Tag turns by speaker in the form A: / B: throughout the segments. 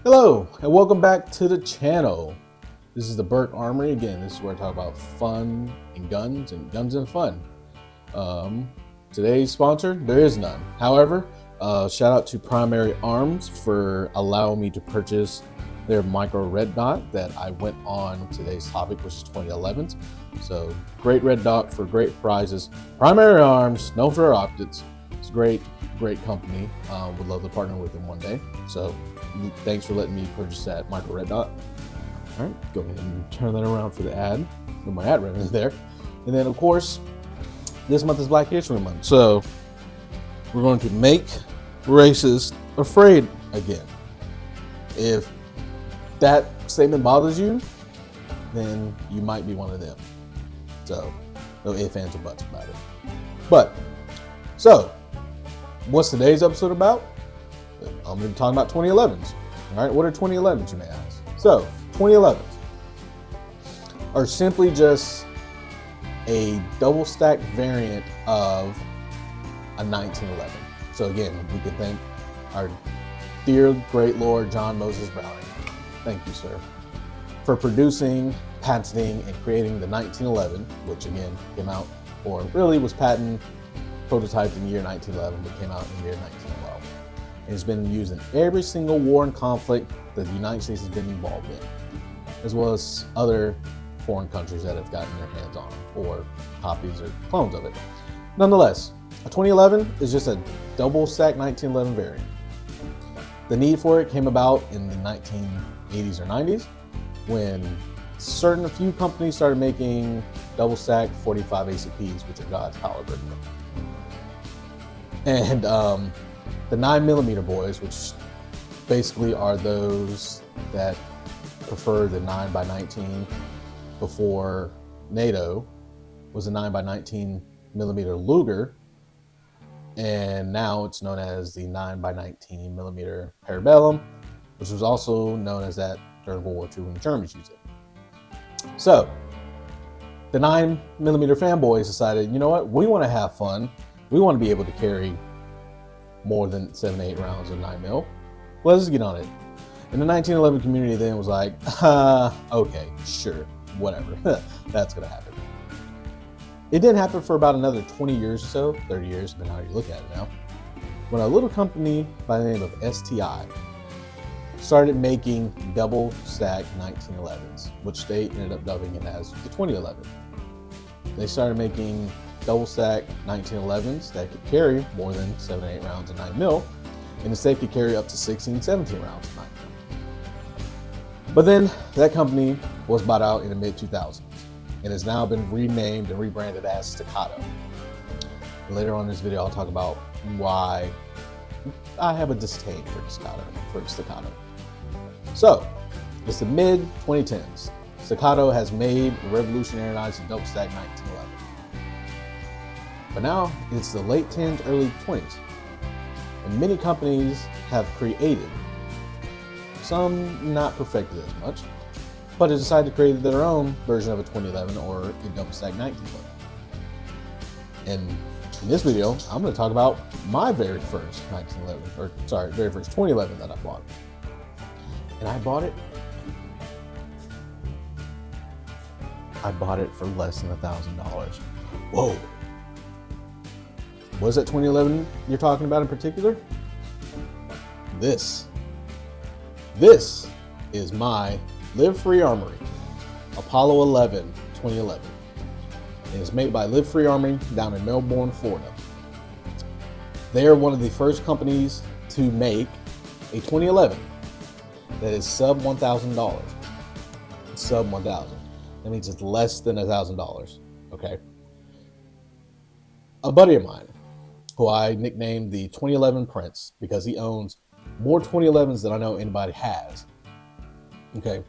A: Hello and welcome back to the channel. This is the Burke Armory. Again, this is where I talk about fun and guns and fun. Today's sponsor, there is none. However, shout out to Primary Arms for allowing me to purchase their micro red dot that I went on today's topic, which is 2011s. So great red dot for great prizes. Primary Arms, known for their optics. It's a great company. Would love to partner with them one day. So thanks for letting me purchase that micro red dot. All right, go ahead and turn that around for the ad. Put my ad revenue there. And then of course, this month is Black History Month. So we're going to make racists afraid again. If that statement bothers you, then you might be one of them. So no ifs, ands, or buts about it. But so what's today's episode about? I'm going to be talking about 2011s. All right, what are 2011s, you may ask? So 2011s are simply just a double stack variant of a 1911. So again, we can thank our dear great Lord John Moses Browning. Thank you, sir, for producing, patenting, and creating the 1911, which again came out, or really was patented, prototyped in the year 1911, but came out in the year 1912. It's been used in every single war and conflict that the United States has been involved in, as well as other foreign countries that have gotten their hands on or copies or clones of it. Nonetheless, a 2011 is just a double stack 1911 variant. The need for it came about in the 1980s or 90s when a few companies started making double stack 45 ACPs, which are God's caliber. And the 9mm boys, which basically are those that prefer the 9x19 before NATO, was a 9x19 millimeter Luger, and now it's known as the 9x19 millimeter Parabellum, which was also known as that during World War II when the Germans used it. So the 9mm fanboys decided, you know what, we want to have fun. We want to be able to carry more than 7 to 8 rounds of 9mm. Let's get on it. And the 1911 community then was like, okay, sure, whatever. That's going to happen. It didn't happen for about another 20 years or so, 30 years, depending on how you look at it now, when a little company by the name of STI started making double stack 1911s, which they ended up dubbing it as the 2011. They started making double stack 1911s that could carry more than 7 to 8 rounds of 9mm, and the safe could carry up to 16, 17 rounds of 9mm. But then that company was bought out in the mid-2000s and has now been renamed and rebranded as Staccato. Later on in this video, I'll talk about why I have a disdain for Staccato. So, it's the mid-2010s. Staccato has made revolutionized the double stack 1911. But now it's the late 10s, early 20s. And many companies have created, some not perfected as much, but have decided to create their own version of a 2011 or a double stack 1911. And in this video, I'm going to talk about my very first 2011 that I bought. And I bought it for less than $1,000. Whoa. What is that 2011 you're talking about in particular? This is my Live Free Armory Apollo 11 2011. And it's made by Live Free Armory down in Melbourne, Florida. They are one of the first companies to make a 2011 that is sub $1,000. Sub 1,000. That means it's less than $1,000. Okay. A buddy of mine, who I nicknamed the 2011 Prince because he owns more 2011s than I know anybody has. Okay.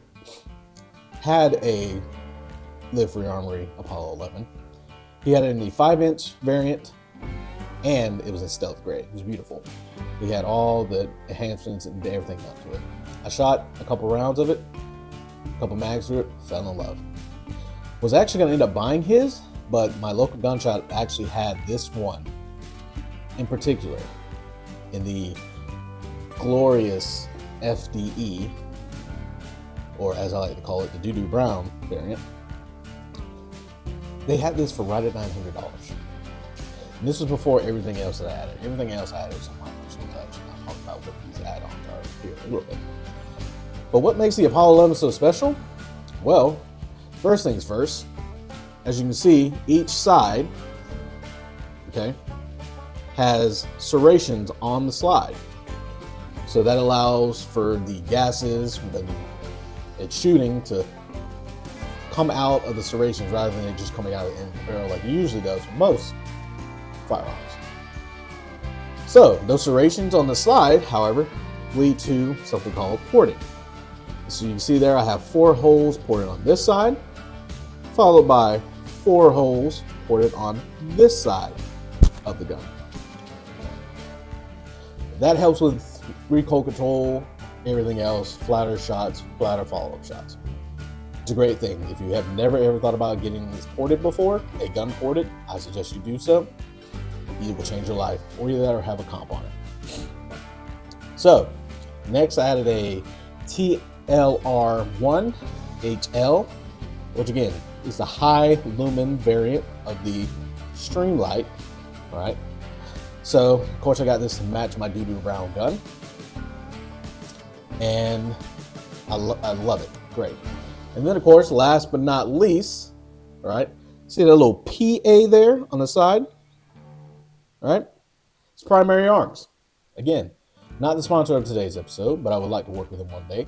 A: Had a Live Free Armory Apollo 11. He had it in the 5-inch variant, and it was in stealth gray. It was beautiful. He had all the enhancements and everything done to it. I shot a couple rounds of it, a couple mags through it, fell in love. Was actually going to end up buying his, but my local gun shop actually had this one in particular in the glorious FDE, or as I like to call it, the doo-doo brown variant. They had this for right at $900. And this was before everything else that I added. Everything else I added was on my personal touch, and I'll talk about what these add-ons are here in a little bit. But what makes the Apollo 11 so special? Well, first things first, as you can see, each side, okay, has serrations on the slide. So that allows for the gases when it's shooting to come out of the serrations rather than it just coming out of the end of the barrel like it usually does for most firearms. So those serrations on the slide, however, lead to something called porting. So you can see there I have 4 holes ported on this side, followed by 4 holes ported on this side of the gun. That helps with recoil control, everything else, flatter shots, flatter follow-up shots. It's a great thing. If you have never ever thought about getting this ported before, a gun ported, I suggest you do so. It will change your life, or you better have a comp on it. So, next I added a TLR1 HL, which again is the high lumen variant of the Streamlight. All right. So, of course, I got this to match my doo-doo brown gun, and I love it. Great. And then, of course, last but not least, all right, see that little PA there on the side? All right, it's Primary Arms. Again, not the sponsor of today's episode, but I would like to work with them one day.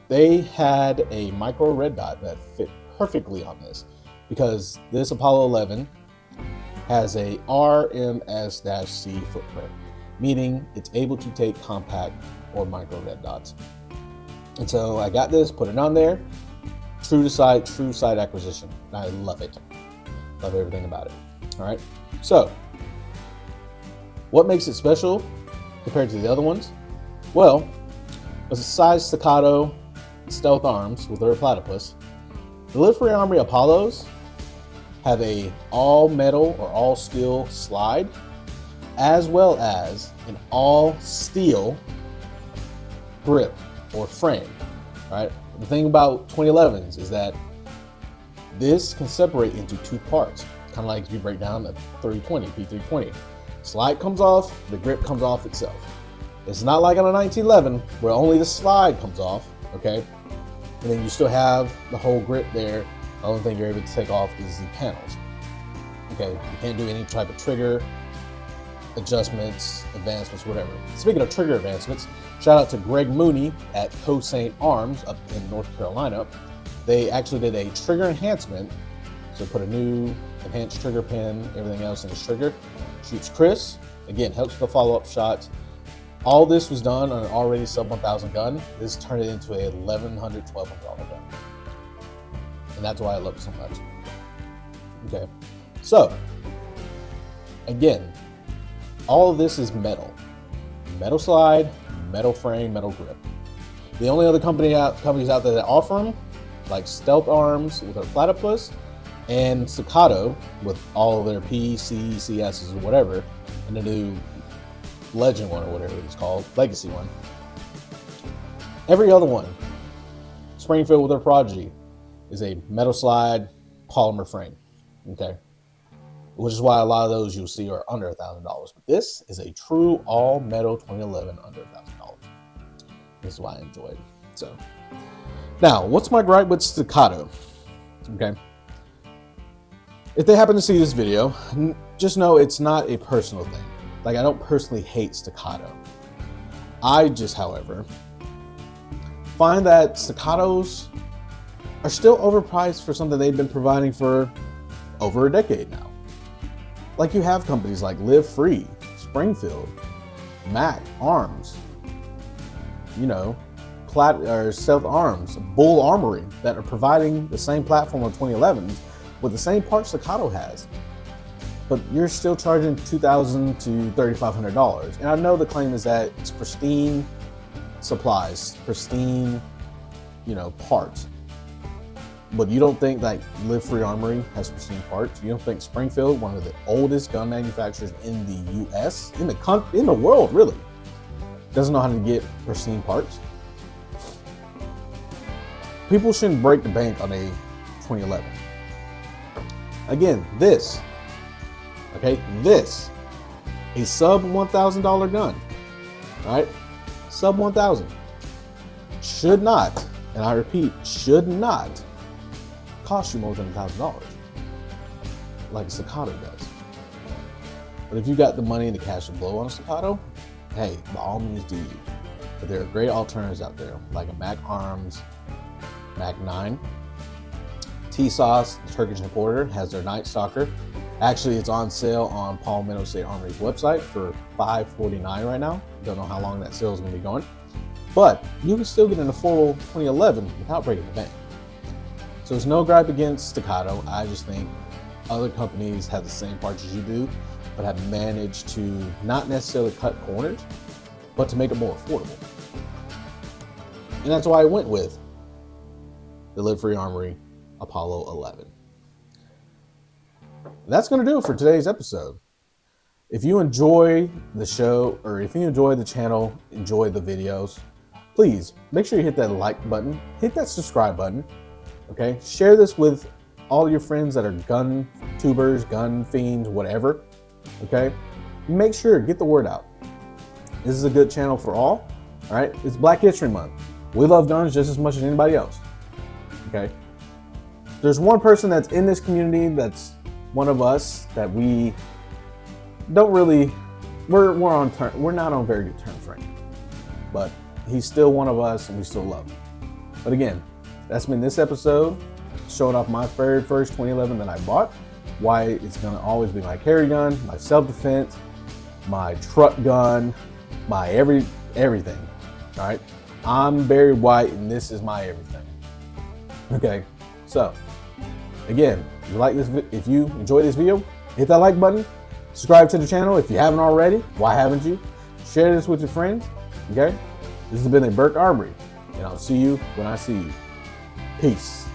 A: They had a micro red dot that fit perfectly on this because this Apollo 11 has a RMS-C footprint, meaning it's able to take compact or micro red dots. And so I got this, put it on there, true side acquisition. And I love it. Love everything about it. All right. So what makes it special compared to the other ones? Well, besides staccato stealth arms with their platypus, the LFA Armory Apollos have a all metal or all steel slide, as well as an all steel grip or frame. Right? The thing about 2011s is that this can separate into 2 parts, kind of like if you break down a 320, P320. Slide comes off, the grip comes off itself. It's not like on a 1911 where only the slide comes off, okay? And then you still have the whole grip there. The only thing you're able to take off is the panels. Okay, you can't do any type of trigger adjustments, advancements, whatever. Speaking of trigger advancements, shout out to Greg Mooney at Co-Saint Arms up in North Carolina. They actually did a trigger enhancement. So put a new enhanced trigger pin, everything else in his trigger. Shoots crisp. Again, helps with the follow-up shots. All this was done on an already sub 1,000 gun. This turned it into a $1,100, $1,200 gun. And that's why I love it so much. Okay, so again, all of this is metal. Metal slide, metal frame, metal grip. The only other companies out there that offer them, like Stealth Arms with their platypus, and Staccato with all of their P, C, CSs or whatever, and the new Legend one or whatever it's called, Legacy one. Every other one, Springfield with their Prodigy, is a metal slide polymer frame, okay? Which is why a lot of those you'll see are under $1,000. But this is a true all metal 2011 under $1,000. This is why I enjoy it. So now, what's my gripe with Staccato? Okay. If they happen to see this video, just know it's not a personal thing. Like, I don't personally hate Staccato. I just, however, find that Staccatos are still overpriced for something they've been providing for over a decade now. Like, you have companies like Live Free, Springfield, Mac Arms, you know, Stealth Arms, Burke Armory, that are providing the same platform of 2011s with the same parts Staccato has. But you're still charging $2,000 to $3,500. And I know the claim is that it's pristine supplies, pristine, you know, parts. But you don't think like Live Free Armory has pristine parts? You don't think Springfield, one of the oldest gun manufacturers in the U.S., in the world, really, doesn't know how to get pristine parts. People shouldn't break the bank on a 2011. Again, this, a sub $1,000 gun, all right? Sub 1,000 should not, and I repeat, should not cost you more than $1,000, like a Staccato does. But if you got the money and the cash to blow on a Staccato, hey, by all means do you. But there are great alternatives out there, like a Mac Arms Mac 9. T-Sauce, the Turkish importer, has their Night Stalker. Actually, it's on sale on Paul Minnow State Armory's website for $549 right now. Don't know how long that sale is going to be going. But you can still get an affordable 2011 without breaking the bank. So there's no gripe against Staccato. I just think other companies have the same parts as you do, but have managed to not necessarily cut corners, but to make it more affordable. And that's why I went with the LFA Armory Apollo 11. That's going to do it for today's episode. If you enjoy the show, or if you enjoy the channel, enjoy the videos, please make sure you hit that like button, hit that subscribe button, okay? Share this with all your friends that are gun tubers, gun fiends, whatever, okay? Make sure, get the word out. This is a good channel for all right? It's Black History Month. We love guns just as much as anybody else, okay? There's one person that's in this community that's one of us that we don't really, we're not on very good terms right now, but he's still one of us and we still love him. But again, that's been this episode, showing off my very first 2011 that I bought, why it's gonna always be my carry gun, my self-defense, my truck gun, my everything, all right? I'm Barry White and this is my everything, okay? So, again, if you enjoyed this video, hit that like button, subscribe to the channel if you haven't already. Why haven't you? Share this with your friends, okay? This has been a Burke Armory, and I'll see you when I see you. Peace.